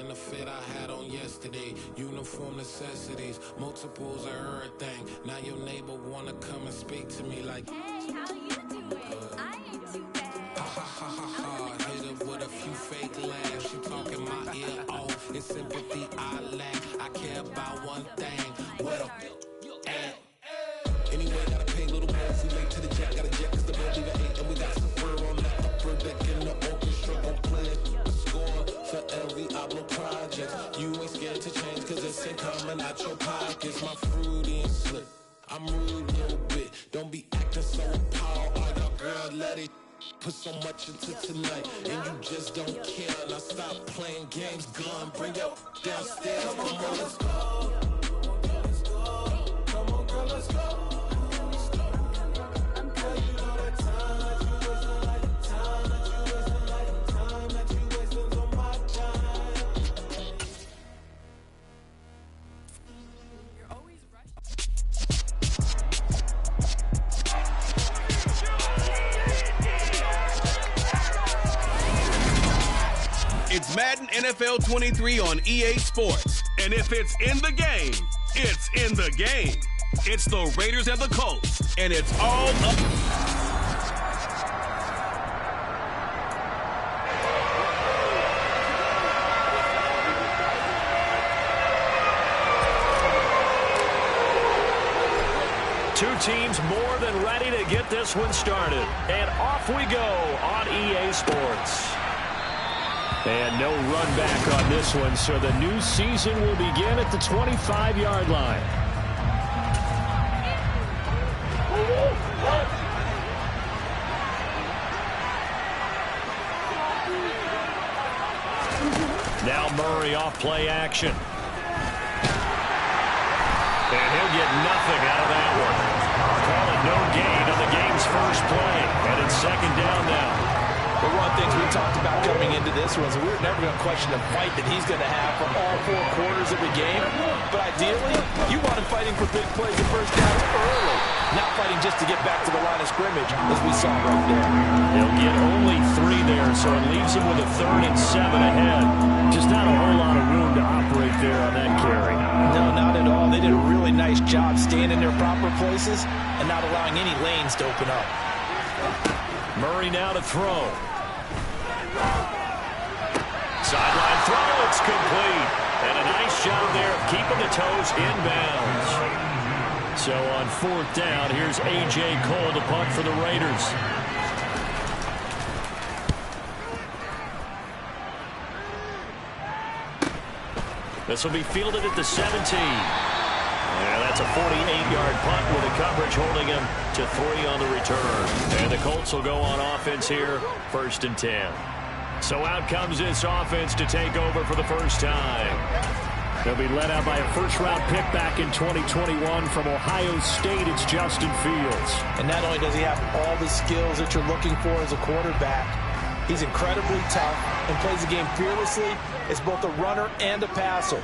wearing the fit I had on yesterday. Uniform necessities, multiples of everything. Now your neighbor wanna come and speak to me like, hey, how you doing? I ain't too bad. Ha ha ha ha ha. Hit her with a few fake laughs. She talking my ear off. It's sympathy I lack. I care about one thing. Where the at? Anyway, gotta pay a little more if we late to the jet. Gotta jet cause the road leave at 8. And we got some fur on the upper deck in the orchestra. Gon' play a score for every Ablo project. You ain't scared to change cause it's ain't coming out your pockets. My fruity and slip. I'm rude a little bit. Don't be acting so appalled. All y'all girl, let it put so much into tonight. And you just don't care. Now stop playing games, gun. Bring your downstairs. Come on, let's go. Come on, girl, let's go. It's Madden NFL 23 on EA Sports. And if it's in the game, it's in the game. It's the Raiders and the Colts, and it's all up. Two teams more than ready to get this one started. And off we go on EA Sports. And no run back on this one, so the new season will begin at the 25-yard line. Now Murray off play action. And he'll get nothing out of that one. Call it no gain on the game's first play. And it's second down now. But one of the things we talked about coming into this was we were never going to question the fight that he's going to have for all 4 quarters of the game. But ideally, you want him fighting for big plays and first downs early, not fighting just to get back to the line of scrimmage, as we saw right there. He'll get only 3 there, so it leaves him with a 3rd and 7 ahead. Just not a whole lot of room to operate there on that carry. No, not at all. They did a really nice job staying in their proper places and not allowing any lanes to open up. Murray now to throw. Sideline throw, it's complete. And a nice job there of keeping the toes inbounds. So on 4th down, here's A.J. Cole to punt for the Raiders. This will be fielded at the 17. Yeah, that's a 48-yard punt with the coverage holding him to 3 on the return. And the Colts will go on offense here, 1st and 10. So out comes this offense to take over for the first time. They'll be led out by a first-round pick back in 2021 from Ohio State. It's Justin Fields. And not only does he have all the skills that you're looking for as a quarterback, he's incredibly tough and plays the game fearlessly as both a runner and a passer.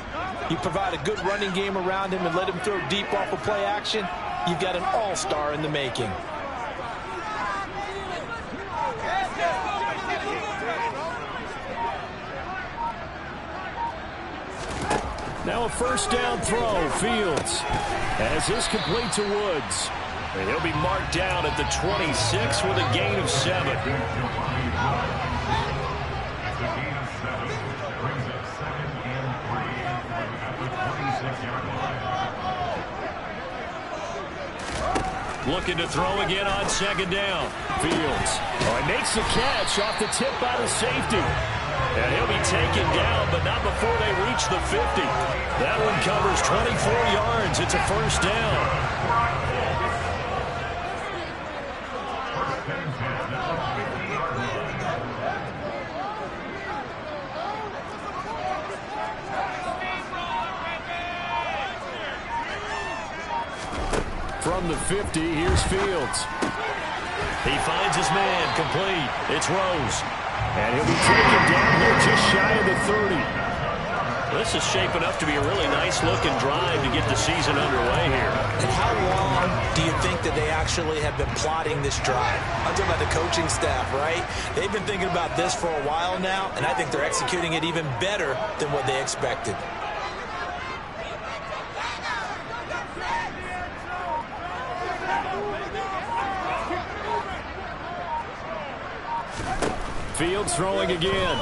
You provide a good running game around him and let him throw deep off of play action, you've got an all-star in the making. Now a first down throw, Fields. As this complete to Woods. And he'll be marked down at the 26 with a gain of 7. Looking to throw again on 2nd down. Fields. Oh, he makes the catch off the tip by the safety. And he'll be taken down, but not before they reach the 50. That one covers 24 yards. It's a first down. From the 50, here's Fields. He finds his man, complete. It's Rose. And he'll be taken down here just shy of the 30. This is shaping up to be a really nice-looking drive to get the season underway here. And how long do you think that they actually have been plotting this drive? I'm talking about the coaching staff, right? They've been thinking about this for a while now, and I think they're executing it even better than what they expected. Fields throwing again.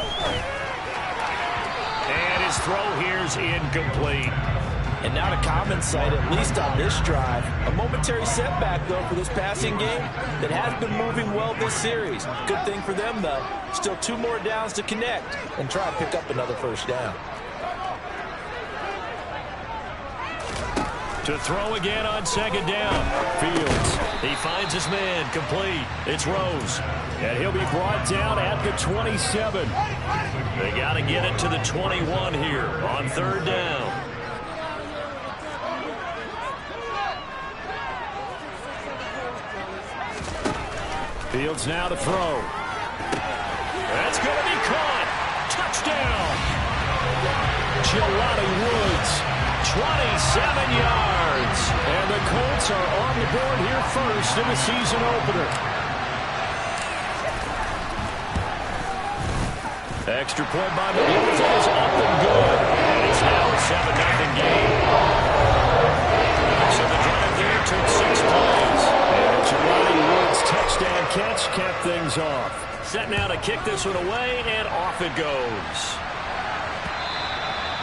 And his throw here's incomplete. And not a common sight, at least on this drive. A momentary setback, though, for this passing game that has been moving well this series. Good thing for them, though. Still 2 more downs to connect and try to pick up another first down. To throw again on second down. Fields, he finds his man, complete. It's Rose. And he'll be brought down at the 27. They got to get it to the 21 here on third down. Fields now to throw. That's going to be caught. Touchdown. Jelani Woods. 27 yards. And the Colts are on the board here first in the season opener. Extra point by Mendoza is up and good. And it's now a 7-0 game. So the drive there took 6 plays. And Jelani Woods' touchdown catch kept things off. Set now to kick this one away, and off it goes.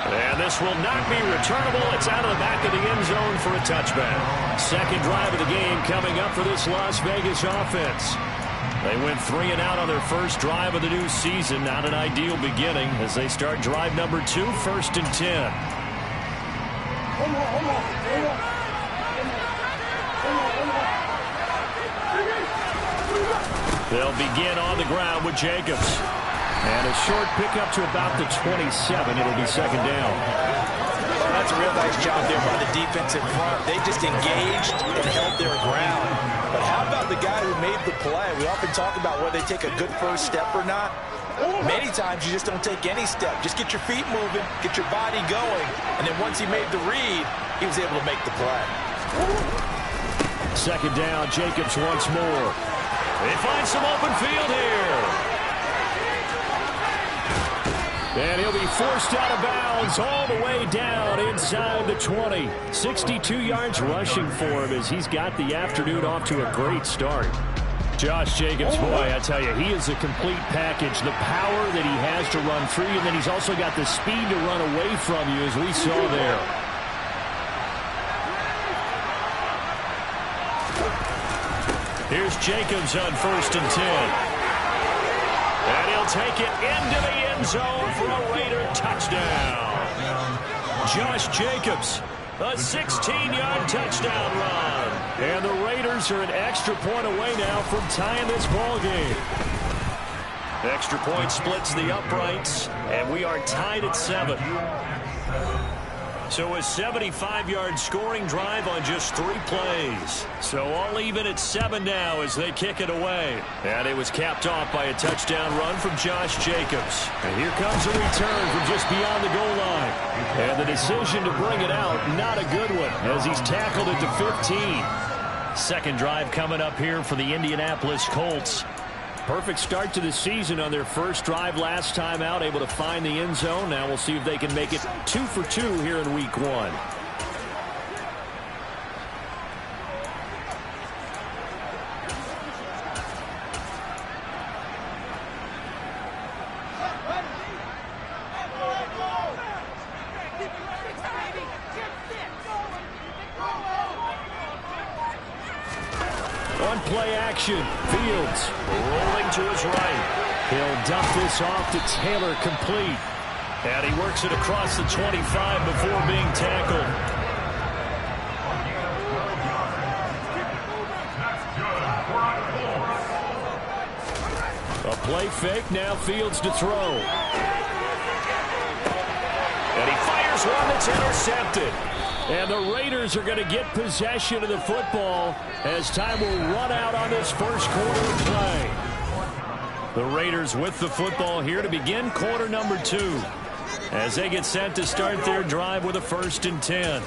And this will not be returnable. It's out of the back of the end zone for a touchback. Second drive of the game coming up for this Las Vegas offense. They went 3 and out on their first drive of the new season. Not an ideal beginning as they start drive number 2, 1st and 10. They'll begin on the ground with Jacobs. And a short pickup to about the 27. It'll be second down. Well, that's a real nice job there by the defense in front. They just engaged and held their ground. But how about the guy who made the play? We often talk about whether they take a good first step or not. Many times you just don't take any step. Just get your feet moving, get your body going, and then once he made the read, he was able to make the play. Second down, Jacobs once more. They find some open field here. And he'll be forced out of bounds all the way down inside the 20. 62 yards rushing for him as he's got the afternoon off to a great start. Josh Jacobs, boy, I tell you, he is a complete package. The power that he has to run free, and then he's also got the speed to run away from you, as we saw there. Here's Jacobs on 1st and 10. And he'll take it into the end zone for a Raider touchdown. Josh Jacobs, a 16-yard touchdown run. And the Raiders are an extra point away now from tying this ball game. Extra point splits the uprights, and we are tied at 7. So a 75-yard scoring drive on just 3 plays. So all even at 7 now as they kick it away. And it was capped off by a touchdown run from Josh Jacobs. And here comes a return from just beyond the goal line. And the decision to bring it out, not a good one, as he's tackled at the 15. Second drive coming up here for the Indianapolis Colts. Perfect start to the season on their first drive last time out, able to find the end zone. Now we'll see if they can make it 2 for 2 here in week 1. On play action, Fields rolling to his right. He'll dump this off to Taylor, complete. And he works it across the 25 before being tackled. A play fake, now Fields to throw. And he fires one that's intercepted. And the Raiders are going to get possession of the football as time will run out on this first quarter of play. The Raiders with the football here to begin quarter number 2. as they get set to start their drive with a 1st and 10.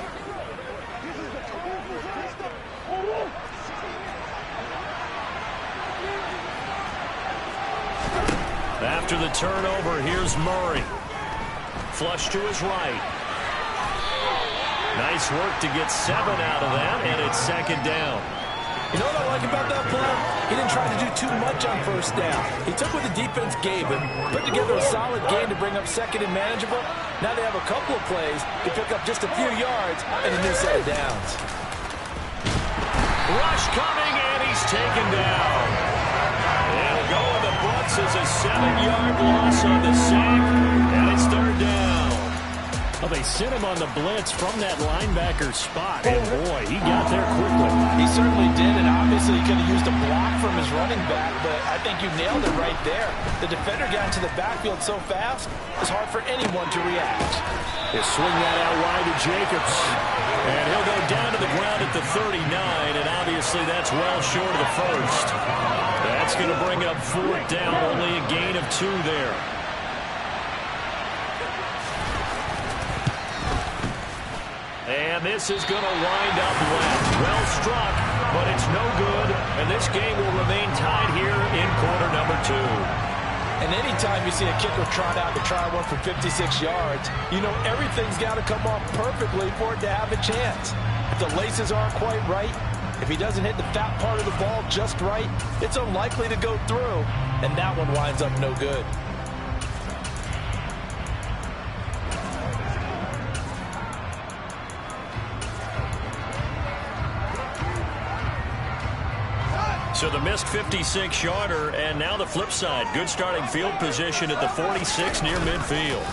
After the turnover, here's Murray. Flush to his right. Nice work to get 7 out of that, and it's 2nd down. You know what I like about that play? He didn't try to do too much on 1st down. He took what the defense gave him, put together a solid game to bring up 2nd and manageable. Now they have a couple of plays to pick up just a few yards and a new set of downs. Rush coming, and he's taken down. And go in the books as a 7-yard loss on the sack, and it's 3rd down. Well, they sent him on the blitz from that linebacker spot, and boy, he got there quickly. He certainly did, and obviously he could have used a block from his running back, but I think you nailed it right there. The defender got into the backfield so fast, it's hard for anyone to react. They swing that out wide to Jacobs, and he'll go down to the ground at the 39, and obviously that's well short of the 1st. That's going to bring up 4th down, only a gain of 2 there. And this is going to wind up left. Well struck, but it's no good. And this game will remain tied here in quarter number 2. And anytime you see a kicker trot out to try one for 56 yards, you know everything's got to come off perfectly for it to have a chance. If the laces aren't quite right, if he doesn't hit the fat part of the ball just right, it's unlikely to go through. And that one winds up no good. So the missed 56-yarder, and now the flip side. Good starting field position at the 46 near midfield.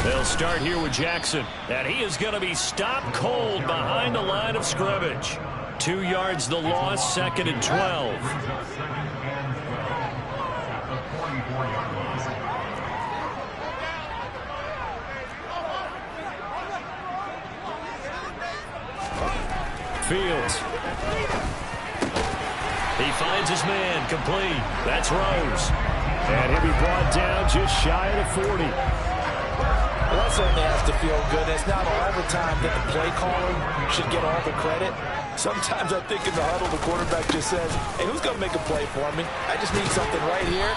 They'll start here with Jackson, and he is going to be stopped cold behind the line of scrimmage. 2 yards the loss, 2nd and 12. Fields. He finds his man, complete. That's Rose. And he'll be brought down just shy of the 40. Well, that certainly has to feel good. It's not all the time that the play caller should get all the credit. Sometimes I think in the huddle, the quarterback just says, hey, who's going to make a play for me? I just need something right here.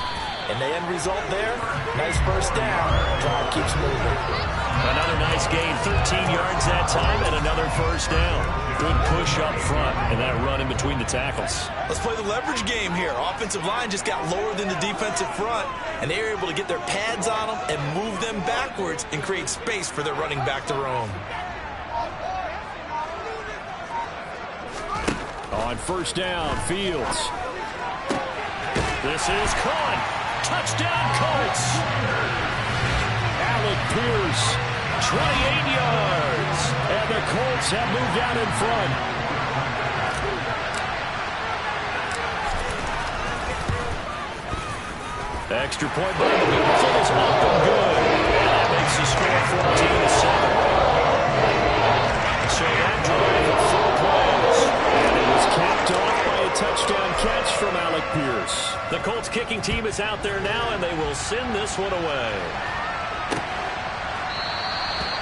And the end result there, nice 1st down. Drive keeps moving. Another nice gain, 13 yards that time, and another 1st down. Good push up front, and that run in between the tackles. Let's play the leverage game here. Offensive line just got lower than the defensive front, and they were able to get their pads on them and move them backwards and create space for their running back to roam. On 1st down, Fields. This is Cohen. Touchdown, Colts. Alec Pierce, 28 yards. And the Colts have moved out in front. Extra point by the Eagles is up and good. And that makes the score 14-7. So that drive of 4 plays. And it was capped off by a touchdown catch from Alec Pierce. The Colts kicking team is out there now, and they will send this one away.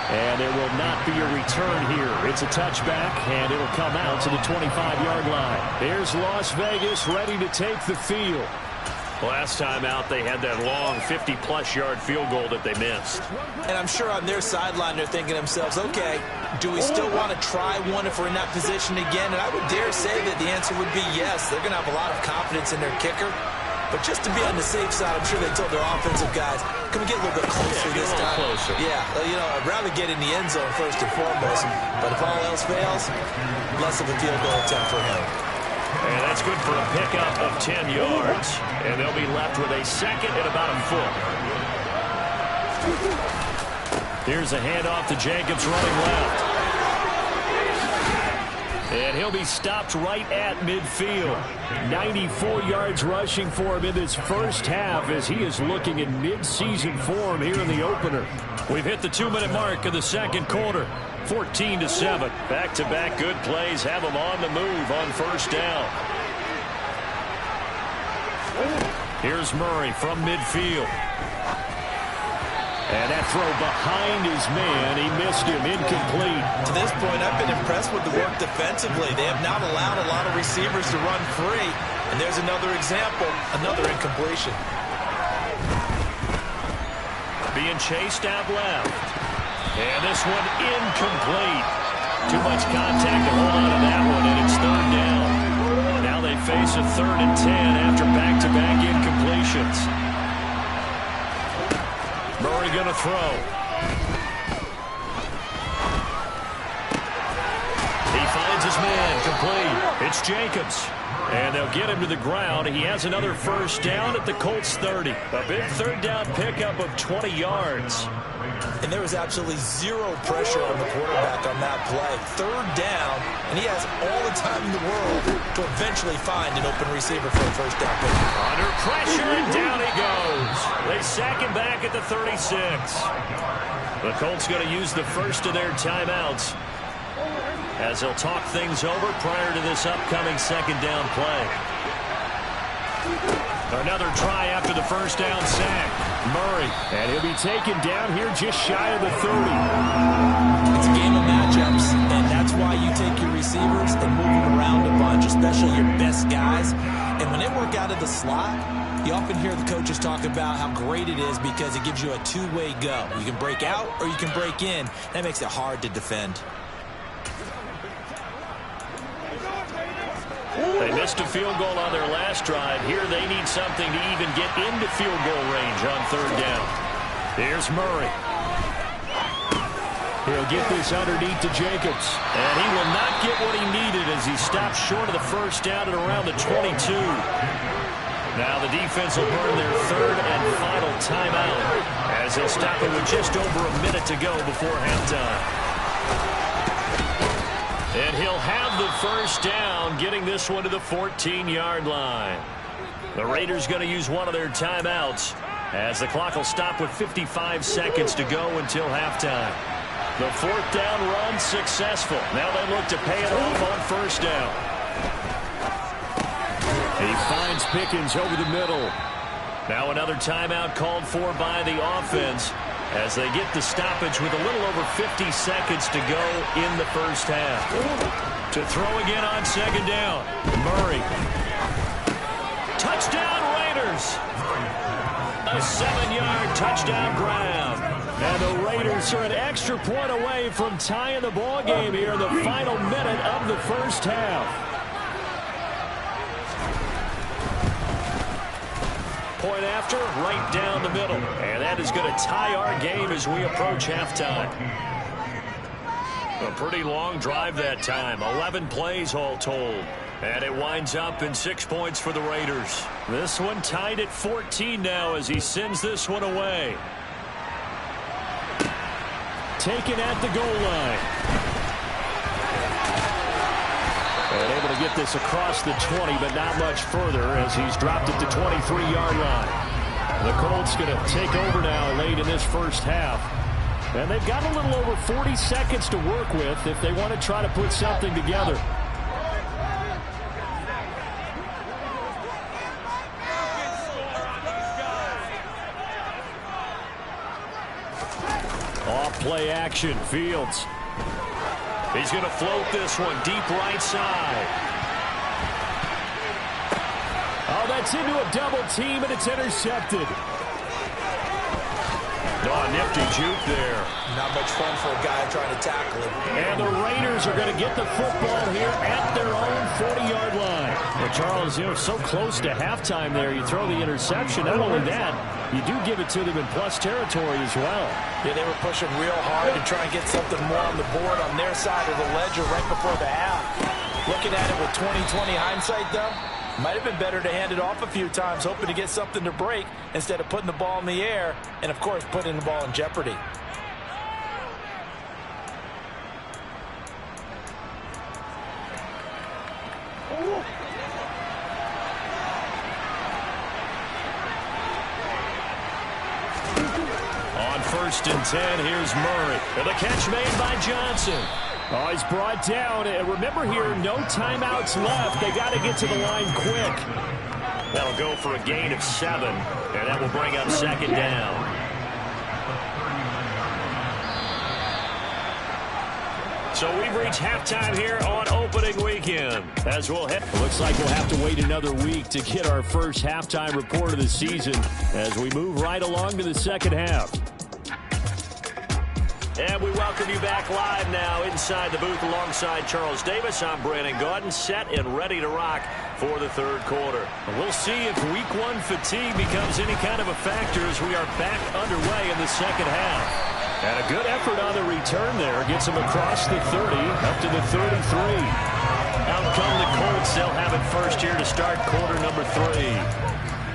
And there will not be a return here. It's a touchback, and it'll come out to the 25-yard line. Here's Las Vegas ready to take the field. Last time out, they had that long 50-plus yard field goal that they missed. And I'm sure on their sideline, they're thinking to themselves, okay, do we still want to try one if we're in that position again? And I would dare say that the answer would be yes. They're going to have a lot of confidence in their kicker. But just to be on the safe side, I'm sure they told their offensive guys, can we get a little bit closer this time? Closer. Yeah, you know, I'd rather get in the end zone first and foremost. But if all else fails, less of a field goal attempt for him. And that's good for a pickup of 10 yards. And they'll be left with a 2nd and about a foot. Here's a handoff to Jacobs running left. And he'll be stopped right at midfield. 94 yards rushing for him in this first half as he is looking in mid-season form here in the opener. We've hit the 2-minute mark of the 2nd quarter. 14-7. Back-to-back good plays have them on the move on 1st down. Here's Murray from midfield. And that throw behind his man, he missed him, incomplete. To this point, I've been impressed with the work defensively. They have not allowed a lot of receivers to run free. And there's another example, another incompletion. Being chased out left. And this one incomplete. Too much contact to hold on to that one, and it's third down. Now they face a 3rd and 10 after back-to-back incompletions. Murray going to throw. He finds his man, complete. It's Jacobs. And they'll get him to the ground. He has another first down at the Colts 30. A big third down pickup of 20 yards. And there was absolutely zero pressure on the quarterback on that play. Third down, and he has all the time in the world to eventually find an open receiver for a first down pick. Under pressure, and down he goes. They sack him back at the 36. The Colts going to use the first of their timeouts as they'll talk things over prior to this upcoming second down play. Another try after the first down sack. Murray, and he'll be taken down here just shy of the 30. It's a game of matchups, and that's why you take your receivers and move them around a bunch, especially your best guys. And when they work out of the slot, you often hear the coaches talk about how great it is because it gives you a two-way go. You can break out or you can break in. That makes it hard to defend. They missed a field goal on their last drive. Here they need something to even get into field goal range on third down. Here's Murray. He'll get this underneath to Jacobs. And he will not get what he needed as he stops short of the first down at around the 22. Now the defense will burn their third and final timeout as they'll stop it with just over a minute to go before halftime. And he'll have the first down, getting this one to the 14-yard line. The Raiders going to use one of their timeouts as the clock will stop with 55 seconds to go until halftime. The fourth down run successful. Now they look to pay it off on first down. He finds Pickens over the middle. Now another timeout called for by the offense as they get the stoppage with a little over 50 seconds to go in the first half. To throw again on second down. Murray. Touchdown Raiders! A 7-yard touchdown grab. And the Raiders are an extra point away from tying the ball game here in the final minute of the first half. Point after, right down the middle. And that is going to tie our game as we approach halftime. A pretty long drive that time. 11 plays all told. And it winds up in 6 points for the Raiders. This one tied at 14 now as he sends this one away. Taken at the goal line. And able to get this across the 20, but not much further as he's dropped it to 23-yard line. The Colts going to take over now late in this first half. And they've got a little over 40 seconds to work with if they want to try to put something together. Off play action, Fields. He's going to float this one deep right side. Oh, that's into a double team, and it's intercepted. Oh, nifty juke there. Not much fun for a guy trying to tackle him. And the Raiders are going to get the football here at their own 40-yard line. Well, Charles, you know, so close to halftime there. You throw the interception. Not only that, you do give it to them in plus territory as well. Yeah, they were pushing real hard to try and get something more on the board on their side of the ledger right before the half. Looking at it with 20/20 hindsight, though, might have been better to hand it off a few times, hoping to get something to break instead of putting the ball in the air and, of course, putting the ball in jeopardy. On 1st and 10, here's Murray. And the catch made by Johnson. Oh, he's brought down. And remember here, no timeouts left. They got to get to the line quick. That'll go for a gain of 7. And that will bring up second down. So we've reached halftime here on opening weekend. As we'll head, looks like we'll have to wait another week to get our first halftime report of the season as we move right along to the second half. And we welcome you back live now inside the booth alongside Charles Davis. I'm Brandon Gaudin, set and ready to rock for the third quarter. We'll see if week one fatigue becomes any kind of a factor as we are back underway in the second half. And a good effort on the return there. Gets him across the 30, up to the 33. Out come the Colts. They'll have it first here to start quarter number 3.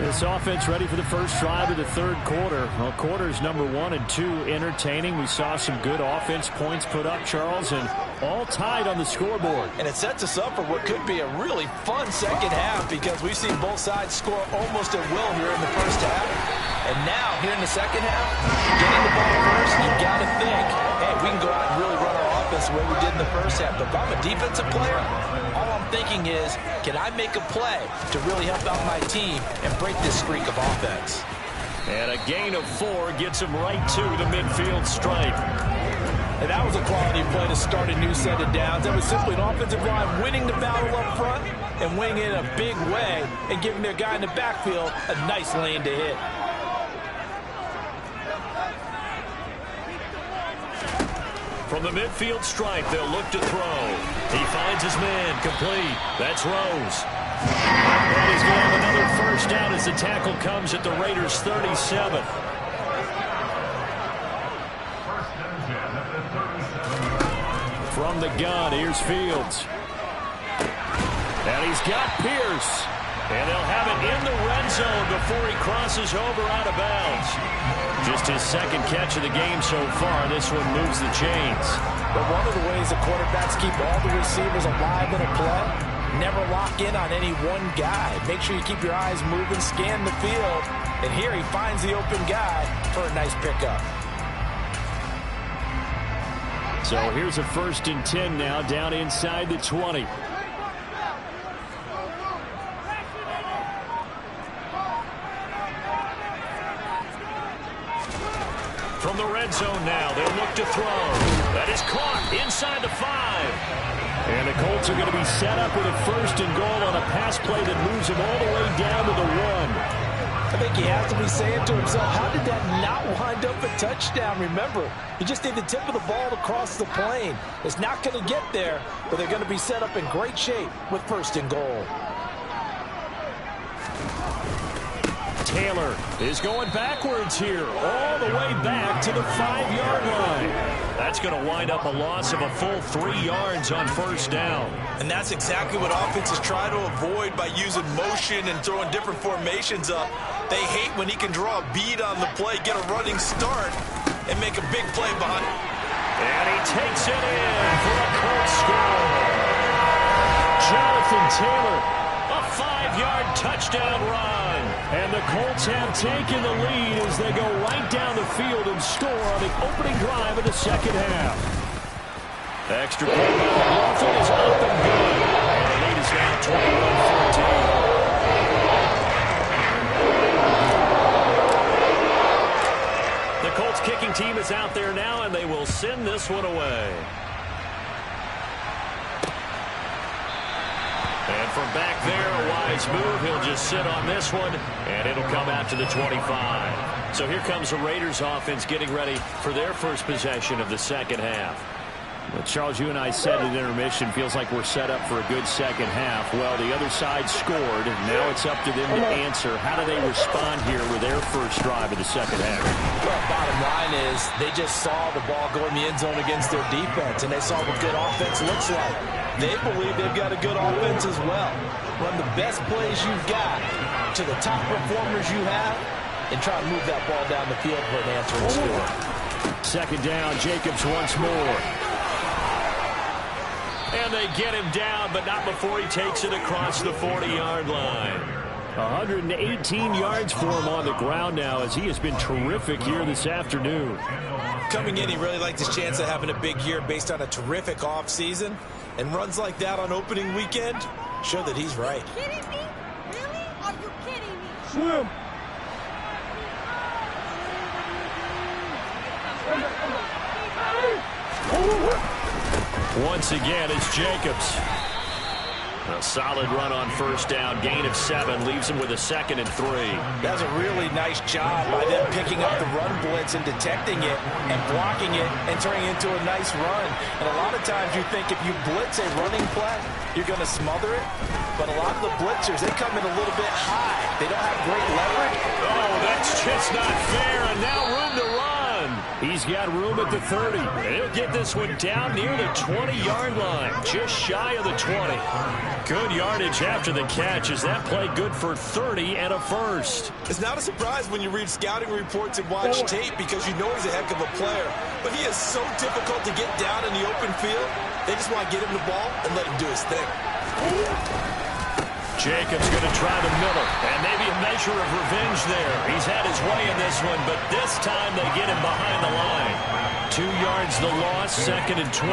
This offense ready for the first drive of the third quarter. Well, quarters number 1 and 2 entertaining. We saw some good offense points put up, Charles, and all tied on the scoreboard. And it sets us up for what could be a really fun second half because we've seen both sides score almost at will here in the first half. And now, here in the second half, getting the ball first, you've got to think, hey, we can go out and really run our offense the way we did in the first half. But if I'm a defensive player, all I'm thinking is, can I make a play to really help out my team and break this streak of offense? And a gain of 4 gets him right to the midfield stripe. And that was a quality play to start a new set of downs. That was simply an offensive line winning the battle up front and winning it in a big way and giving their guy in the backfield a nice lane to hit. From the midfield stripe, they'll look to throw. He finds his man, complete. That's Rose. And he's going to have another first down as the tackle comes at the Raiders' 37. From the gun, here's Fields. And he's got Pierce. And they'll have it in the red zone before he crosses over out of bounds. Just his second catch of the game so far. This one moves the chains. But one of the ways the quarterbacks keep all the receivers alive in a play, never lock in on any one guy. Make sure you keep your eyes moving, scan the field. And here he finds the open guy for a nice pickup. So here's a 1st and 10 now down inside the 20. From the red zone now, they'll look to throw. That is caught inside the 5. And the Colts are going to be set up with a 1st and goal on a pass play that moves him all the way down to the 1. I think he has to be saying to himself, how did that not wind up a touchdown? Remember, he just did the tip of the ball across the plane. It's not going to get there, but they're going to be set up in great shape with 1st and goal. Taylor is going backwards here, all the way back to the 5-yard line. That's going to wind up a loss of a full 3 yards on 1st down. And that's exactly what offenses try to avoid by using motion and throwing different formations up. They hate when he can draw a bead on the play, get a running start, and make a big play behind. And he takes it in for a Colts score. Jonathan Taylor, a 5-yard touchdown run. And the Colts have taken the lead as they go right down the field and score on the opening drive of the second half. Extra point by McLaughlin is up and good. And the lead is now 21-14. The Colts kicking team is out there now, and they will send this one away. And from back there, a wise move. He'll just sit on this one, and it'll come out to the 25. So here comes the Raiders offense getting ready for their first possession of the second half. Well, Charles, you and I said at intermission, feels like we're set up for a good second half. Well, the other side scored. Now it's up to them to answer. How do they respond here with their first drive of the second half? Well, bottom line is they just saw the ball go in the end zone against their defense, and they saw what good offense looks like. They believe they've got a good offense as well. Run the best plays you've got to the top performers you have and try to move that ball down the field for an answering score. Second down, Jacobs once more. And they get him down, but not before he takes it across the 40-yard line. 118 yards for him on the ground now as he has been terrific here this afternoon. Coming in, he really liked his chance of having a big year based on a terrific offseason. And runs like that on opening weekend show that he's right. Are you kidding me? Really? Are you kidding me? Swim. Once again, it's Jacobs. A solid run on first down. Gain of 7 leaves him with a 2nd and 3. That's a really nice job by them picking up the run blitz and detecting it and blocking it and turning it into a nice run. And a lot of times you think if you blitz a running play, you're going to smother it. But a lot of the blitzers, they come in a little bit high. They don't have great leverage. Oh, that's just not fair. And now room to run. He's got room at the 30. And he'll get this one down near the 20-yard line. Just shy of the 20. Good yardage after the catch. Is that play good for 30 and a first? It's not a surprise when you read scouting reports and watch tape because you know he's a heck of a player. But he is so difficult to get down in the open field. They just want to get him the ball and let him do his thing. Jacobs going to try the middle, and maybe a measure of revenge there. He's had his way in this one, but this time they get him behind the line. 2 yards the loss, 2nd and 12.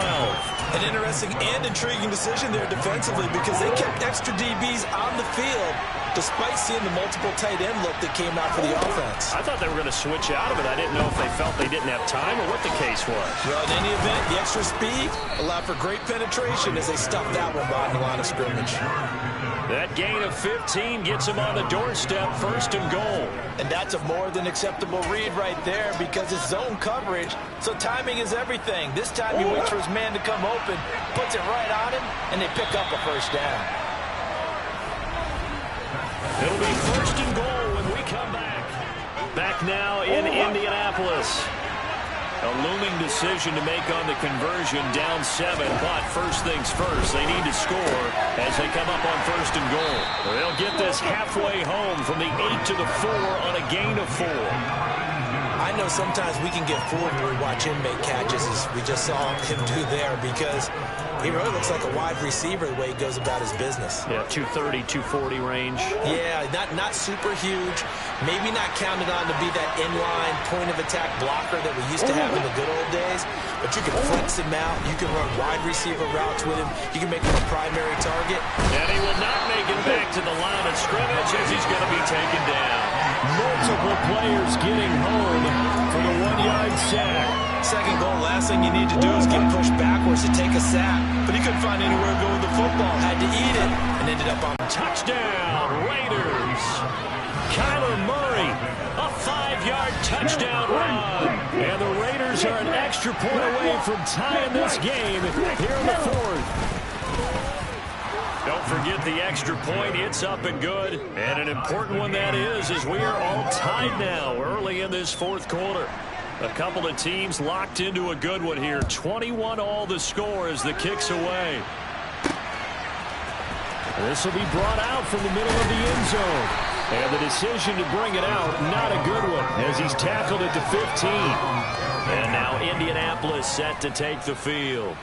An interesting and intriguing decision there defensively because they kept extra DBs on the field despite seeing the multiple tight end look that came out for the offense. I thought they were going to switch out of it. I didn't know if they felt they didn't have time or what the case was. Well, in any event, the extra speed allowed for great penetration as they stuffed that one behind the line of scrimmage. That gain of 15 gets him on the doorstep, 1st and goal. And that's a more than acceptable read right there because it's zone coverage, so timing is everything. This time he waits for his man to come open, puts it right on him, and they pick up a first down. It'll be 1st and goal when we come back. Back now in Indianapolis. A looming decision to make on the conversion, down 7, but first things first, they need to score as they come up on 1st and goal. They'll get this halfway home from the 8 to the 4 on a gain of 4. I know sometimes we can get fooled when we watch him make catches as we just saw him do there because he really looks like a wide receiver the way he goes about his business. Yeah, 230, 240 range. Yeah, not super huge. Maybe not counted on to be that inline point-of-attack blocker that we used to have in the good old days. But you can flex him out. You can run wide receiver routes with him. You can make him a primary target. And he will not make it back to the line of scrimmage as he's going to be taken down. Multiple players getting home for the 1-yard sack. 2nd goal, last thing you need to do is get pushed backwards to take a sack. But he couldn't find anywhere to go with the football. Had to eat it and ended up on touchdown, Raiders. Kyler Murray, a 5-yard touchdown run. And the Raiders are an extra point away from tying this game here in the 4th. Don't forget the extra point. It's up and good. And an important one that is, as we are all tied now early in this 4th quarter. A couple of teams locked into a good one here. 21 all the score as the kick's away. This will be brought out from the middle of the end zone. And the decision to bring it out, not a good one, as he's tackled at the 15. And now Indianapolis set to take the field.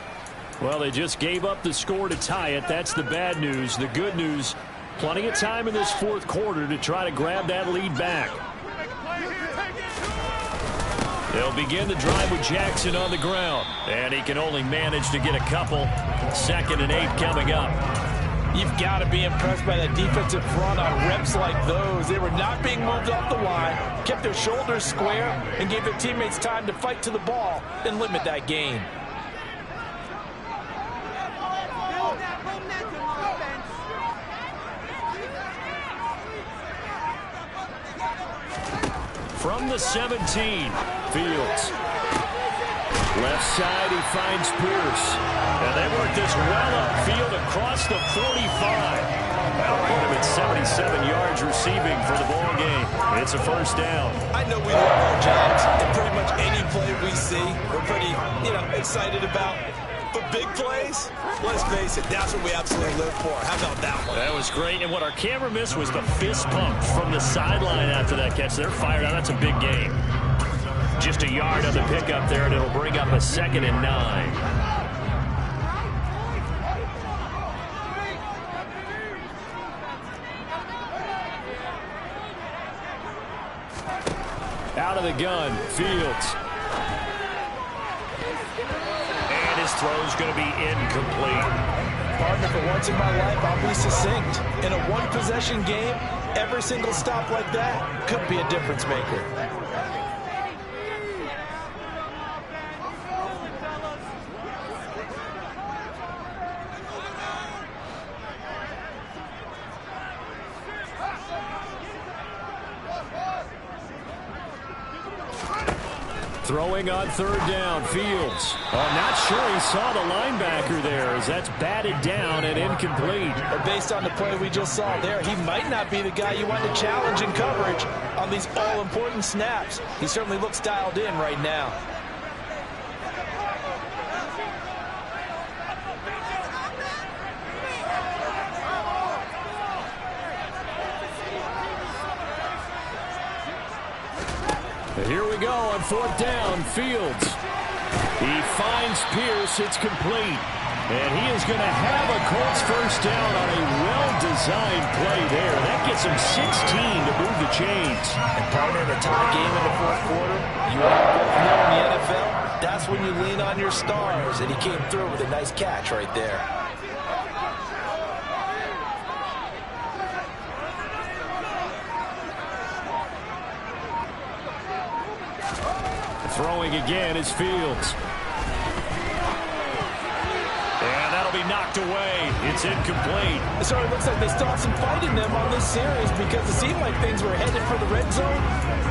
Well, they just gave up the score to tie it. That's the bad news. The good news, plenty of time in this 4th quarter to try to grab that lead back. They'll begin the drive with Jackson on the ground. And he can only manage to get a couple. 2nd and 8 coming up. You've got to be impressed by that defensive front on reps like those. They were not being moved off the line, kept their shoulders square, and gave their teammates time to fight to the ball and limit that gain. From the 17, Fields. Left side, he finds Pierce. And they work this well upfield across the 45. That'll put him at 77 yards receiving for the ball game. It's a first down. I know we love our jobs, and pretty much any play we see, we're pretty, excited about. But big plays, let's face it, that's what we absolutely live for. How about that one? That was great. And what our camera missed was the fist pump from the sideline after that catch. They're fired out. That's a big game. Just a yard on the pickup there, and it'll bring up a 2nd and 9. Out of the gun, Fields. And his throw's going to be incomplete. Partner, for once in my life, I'll be succinct. In a one-possession game, every single stop like that could be a difference maker. Throwing on third down, Fields. I'm not sure he saw the linebacker there as that's batted down and incomplete. But based on the play we just saw there, he might not be the guy you want to challenge in coverage on these all-important snaps. He certainly looks dialed in right now. Here we go on fourth down, Fields. He finds Pierce, it's complete. And he is going to have a Colts first down on a well-designed play there. That gets him 16 to move the chains. And partner, in a tie game in the fourth quarter, you both know in the NFL, that's when you lean on your stars. And he came through with a nice catch right there. Throwing again is Fields. And that'll be knocked away. It's incomplete. So it looks like they still have some fight in them on this series because it seemed like things were headed for the red zone.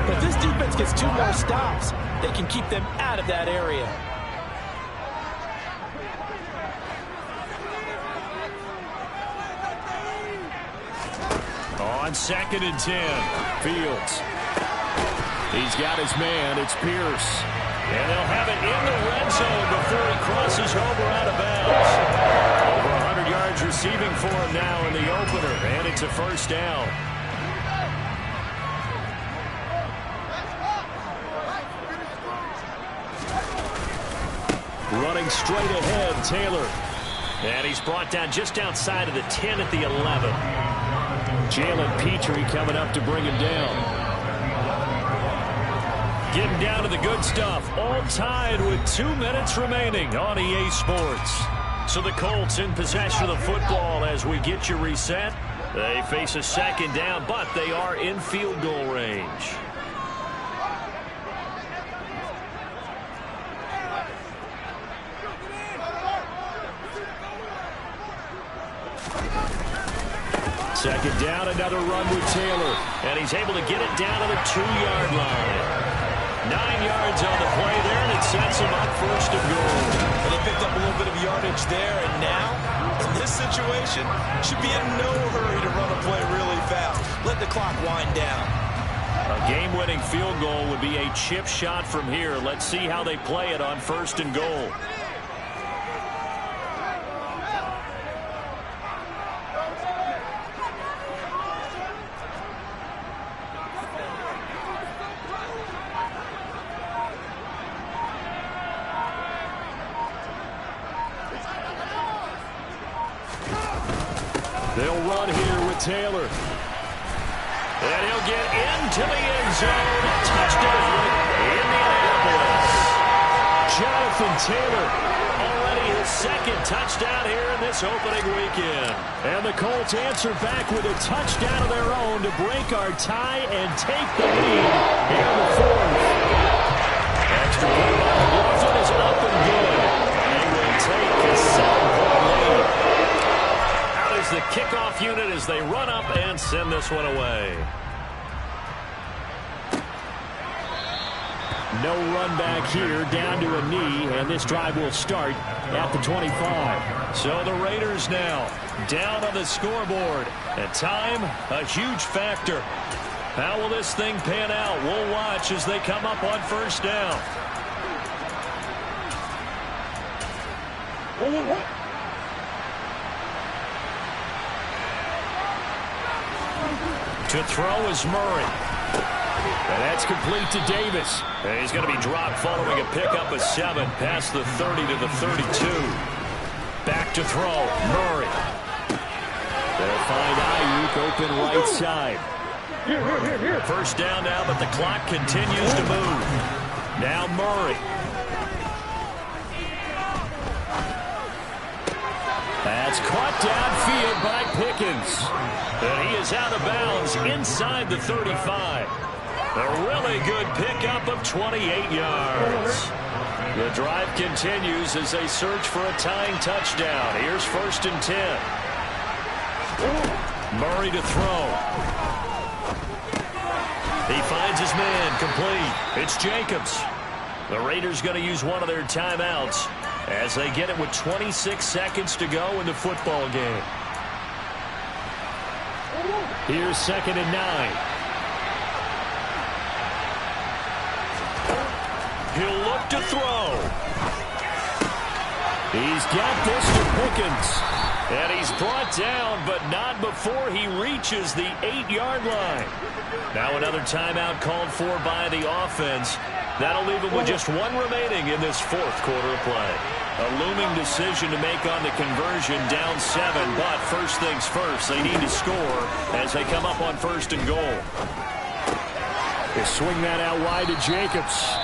But if this defense gets 2 more stops, they can keep them out of that area. On 2nd and 10, Fields. He's got his man. It's Pierce. And they'll have it in the red zone before he crosses over out of bounds. Over 100 yards receiving for him now in the opener. And it's a first down. Running straight ahead, Taylor. And he's brought down just outside of the 10 at the 11. Jalen Petrie coming up to bring him down. Getting down to the good stuff. All tied with 2 minutes remaining on EA Sports. So the Colts in possession of the football as we get you reset. They face a second down, but they are in field goal range. Second down, another run with Taylor. And he's able to get it down to the 2-yard line. 9 yards on the play there, and it sets him up first and goal. But they picked up a little bit of yardage there, and now, in this situation, should be in no hurry to run a play really fast. Let the clock wind down. A game-winning field goal would be a chip shot from here. Let's see how they play it on first and goal. They'll run here with Taylor. And he'll get into the end zone. Touchdown, Indianapolis. Jonathan Taylor, already his second touchdown here in this opening weekend. And the Colts answer back with a touchdown of their own to break our tie and take the lead here in the fourth. Extra point by the Bluffton is up and good. They will take a 7-point lead. The kickoff unit as they run up and send this one away. No run back here, down to a knee, and this drive will start at the 25. So the Raiders now down on the scoreboard. And time, a huge factor. How will this thing pan out? We'll watch as they come up on first down. To throw is Murray. And that's complete to Davis. And he's going to be dropped following a pickup of 7 past the 30 to the 32. Back to throw, Murray. They'll find Ayuk open right side. First down now, but the clock continues to move. Now Murray. That's caught downfield by Pickens. And he is out of bounds inside the 35. A really good pickup of 28 yards. The drive continues as they search for a tying touchdown. Here's first and 10. Murray to throw. He finds his man complete. It's Jacobs. The Raiders going to use one of their timeouts as they get it with 26 seconds to go in the football game. Here's 2nd and 9. He'll look to throw. He's got this to Pickens. And he's brought down, but not before he reaches the 8-yard line. Now another timeout called for by the offense. That'll leave them with just one remaining in this 4th quarter of play. A looming decision to make on the conversion, down 7. But first things first, they need to score as they come up on 1st and goal. They swing that out wide to Jacobs.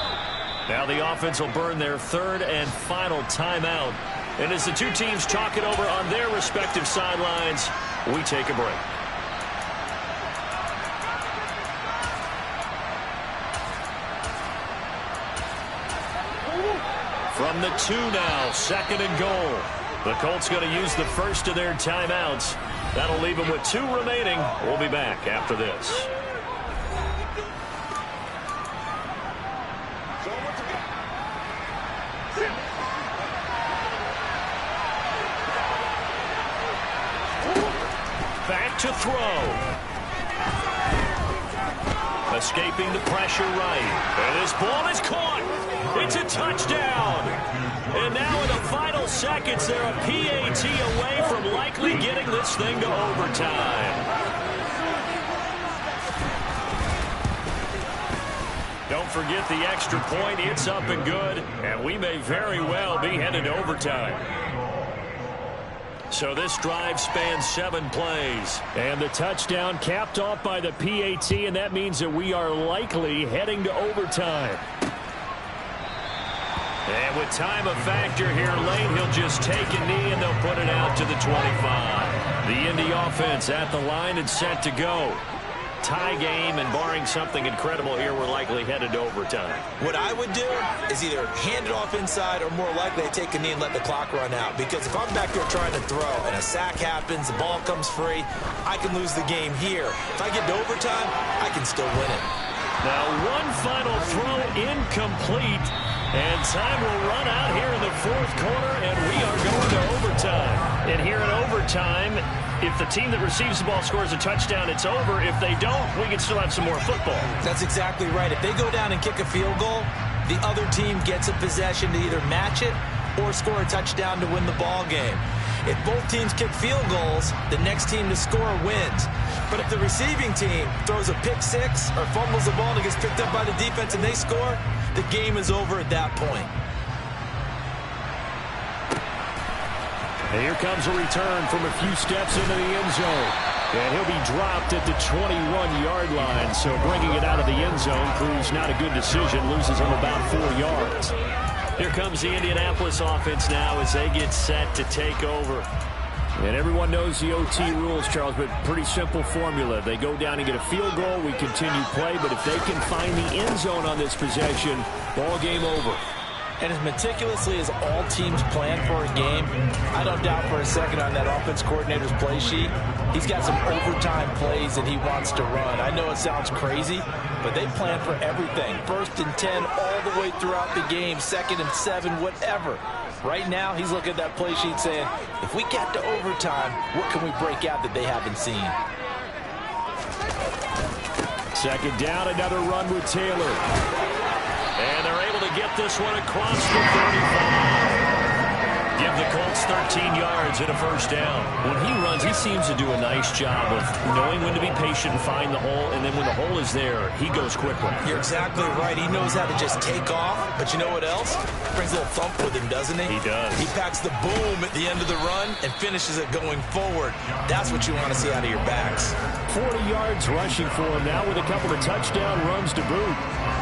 Now the offense will burn their 3rd and final timeout. And as the two teams talk it over on their respective sidelines, we take a break. From the 2 now, 2nd and goal. The Colts going to use the first of their timeouts. That'll leave them with 2 remaining. We'll be back after this. Back to throw. Escaping the pressure right. And this ball is caught. It's a touchdown. And now in the final seconds, they're a PAT away from likely getting this thing to overtime. Don't forget the extra point. It's up and good. And we may very well be headed to overtime. So this drive spans 7 plays. And the touchdown capped off by the PAT, and that means that we are likely heading to overtime. And with time a factor here, Lane, he'll just take a knee and they'll put it out to the 25. The Indy offense at the line and set to go. Tie game, and barring something incredible here, we're likely headed to overtime. What I would do is either hand it off inside or more likely I take a knee and let the clock run out. Because if I'm back there trying to throw and a sack happens, the ball comes free, I can lose the game here. If I get to overtime, I can still win it. Now one final throw incomplete. And time will run out here in the 4th quarter, and we are going to overtime. And here in overtime, if the team that receives the ball scores a touchdown, it's over. If they don't, we can still have some more football. That's exactly right. If they go down and kick a field goal, the other team gets a possession to either match it or score a touchdown to win the ball game. If both teams kick field goals, the next team to score wins. But if the receiving team throws a pick 6 or fumbles the ball and it gets picked up by the defense and they score, the game is over at that point. And here comes a return from a few steps into the end zone. And he'll be dropped at the 21-yard line. So bringing it out of the end zone proves not a good decision. Loses him about 4 yards. Here comes the Indianapolis offense now as they get set to take over. And everyone knows the OT rules, Charles, but pretty simple formula. They go down and get a field goal, we continue play, but if they can find the end zone on this possession, ball game over. And as meticulously as all teams plan for a game, I don't doubt for a second on that offense coordinator's play sheet, he's got some overtime plays that he wants to run. I know it sounds crazy, but they plan for everything. 1st and 10 all the way throughout the game, 2nd and 7, whatever. Right now, he's looking at that play sheet saying, if we get to overtime, what can we break out that they haven't seen? 2nd down, another run with Taylor. And they're able to get this one across the 35. Give the Colts 13 yards and a 1st down. When he runs, he seems to do a nice job of knowing when to be patient and find the hole, and then when the hole is there, he goes quickly. You're exactly right. He knows how to just take off, but you know what else? Brings a little thump with him, doesn't he? He does. He packs the boom at the end of the run and finishes it going forward. That's what you want to see out of your backs. 40 yards rushing for him now with a couple of touchdown runs to boot.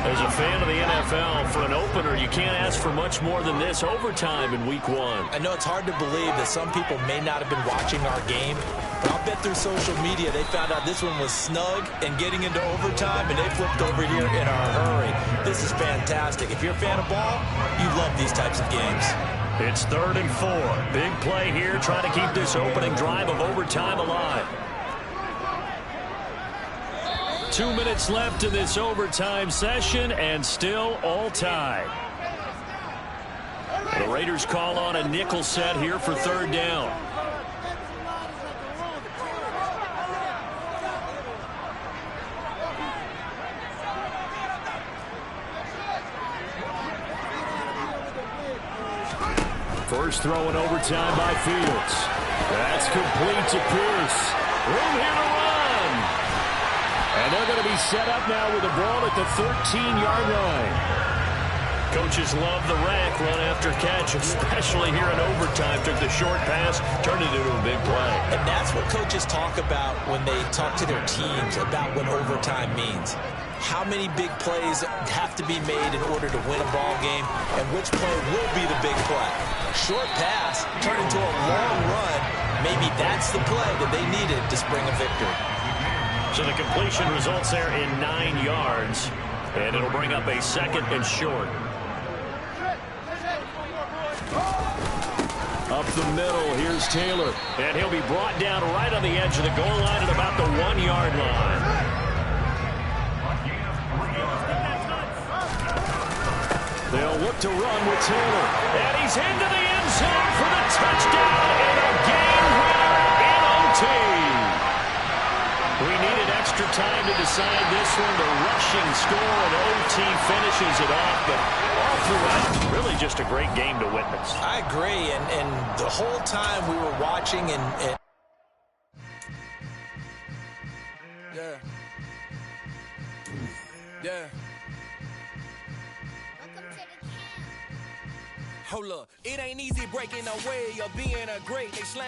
As a fan of the NFL, for an opener, you can't ask for much more than this. Overtime in week 1. I know it's hard to believe that some people may not have been watching our game, but I'll bet through social media they found out this one was snug and getting into overtime, and they flipped over here in a hurry. This is fantastic. If you're a fan of ball, you love these types of games. It's 3rd and 4. Big play here, trying to keep this opening drive of overtime alive. 2 minutes left in this overtime session, and still all tied. The Raiders call on a nickel set here for third down. First throw in overtime by Fields. That's complete to Pierce. Room here to run. And they're going to be set up now with the ball at the 13-yard line. Coaches love the rack run after catch, especially here in overtime. Took the short pass, turned it into a big play. And that's what coaches talk about when they talk to their teams about what overtime means. How many big plays have to be made in order to win a ball game, and which play will be the big play. Short pass turned into a long run. Maybe that's the play that they needed to spring a victory. So the completion results there in 9 yards, and it'll bring up a second and short. Up the middle, here's Taylor. And he'll be brought down right on the edge of the goal line at about the 1-yard line. They'll look to run with Taylor. And he's into the end zone for the touchdown and a game winner in OT. We needed extra time to decide this one. The rushing score and OT finishes it off, but all throughout, really just a great game to witness. I agree, and the whole time we were watching and Yeah. Hold up, it ain't easy breaking away or being a great. They slam